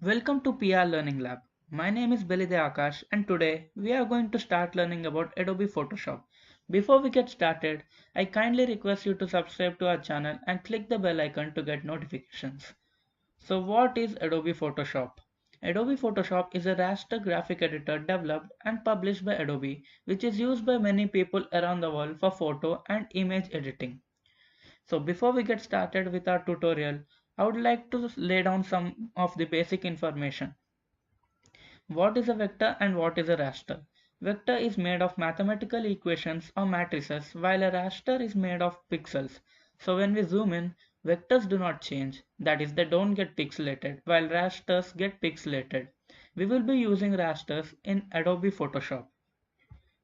Welcome to PR Learning Lab. My name is Belide Aakash and today we are going to start learning about Adobe Photoshop. Before we get started, I kindly request you to subscribe to our channel and click the bell icon to get notifications. So what is Adobe Photoshop? Adobe Photoshop is a raster graphic editor developed and published by Adobe, which is used by many people around the world for photo and image editing. So before we get started with our tutorial, I would like to lay down some of the basic information. What is a vector and what is a raster? Vector is made of mathematical equations or matrices while a raster is made of pixels. So when we zoom in, vectors do not change, that is they don't get pixelated while rasters get pixelated. We will be using rasters in Adobe Photoshop.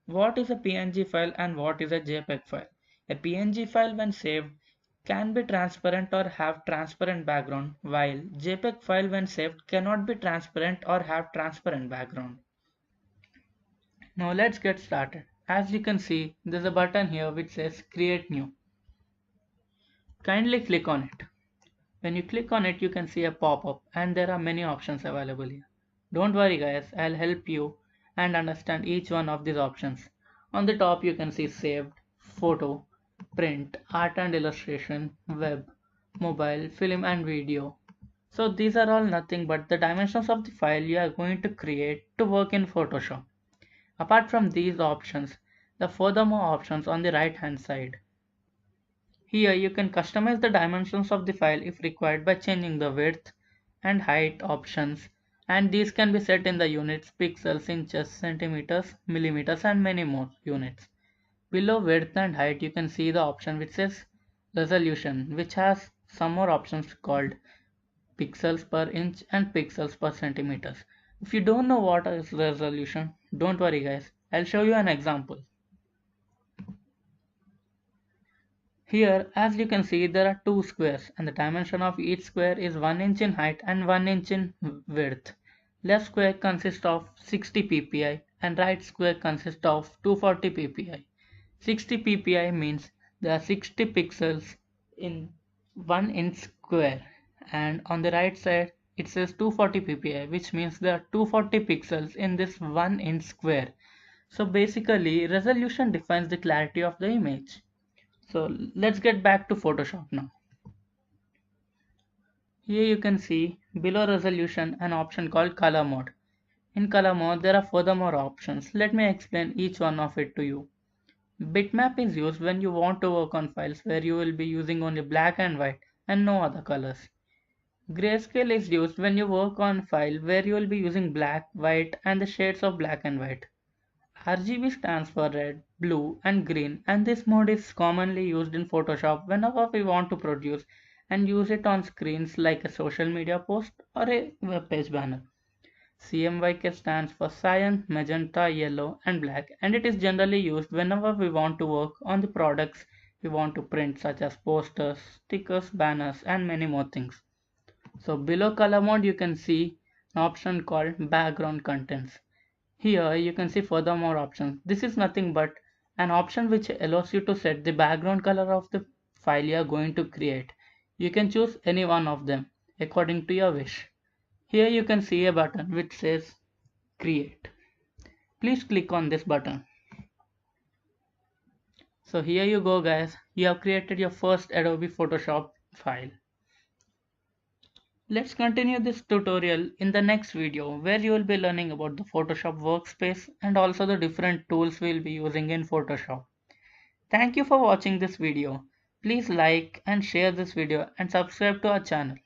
What is a PNG file and what is a JPEG file? A PNG file when saved can be transparent or have transparent background, while JPEG file when saved cannot be transparent or have transparent background. Now let's get started. As you can see, there's a button here which says Create New. Kindly click on it. When you click on it, you can see a pop-up and there are many options available here. Don't worry guys, I'll help you and understand each one of these options. On the top you can see saved, photo, print, art and illustration, web, mobile, film and video. So these are all nothing but the dimensions of the file you are going to create to work in Photoshop. Apart from these options, the furthermore options on the right hand side. Here you can customize the dimensions of the file if required by changing the width and height options, and these can be set in the units, pixels, inches, centimeters, millimeters and many more units. Below width and height you can see the option which says resolution, which has some more options called pixels per inch and pixels per centimeters. If you don't know what is resolution, don't worry guys, I'll show you an example. Here, as you can see, there are two squares and the dimension of each square is 1 inch in height and 1 inch in width. Left square consists of 60 ppi and right square consists of 240 ppi. 60 ppi means there are 60 pixels in 1 inch square, and on the right side it says 240 ppi, which means there are 240 pixels in this 1 inch square. So basically resolution defines the clarity of the image. So let's get back to Photoshop now. Here you can see below resolution an option called color mode. In color mode there are furthermore options. Let me explain each one of it to you. Bitmap is used when you want to work on files where you will be using only black and white and no other colors. Grayscale is used when you work on file where you will be using black, white and the shades of black and white. RGB stands for red, blue and green, and this mode is commonly used in Photoshop whenever we want to produce and use it on screens like a social media post or a web page banner. CMYK stands for cyan, magenta, yellow and black, and it is generally used whenever we want to work on the products we want to print, such as posters, stickers, banners and many more things. So below color mode you can see an option called background contents. Here you can see furthermore options. This is nothing but an option which allows you to set the background color of the file you are going to create. You can choose any one of them according to your wish. Here you can see a button which says create. Please click on this button. So here you go guys, you have created your first Adobe Photoshop file. Let's continue this tutorial in the next video where you will be learning about the Photoshop workspace and also the different tools we will be using in Photoshop. Thank you for watching this video. Please like and share this video and subscribe to our channel.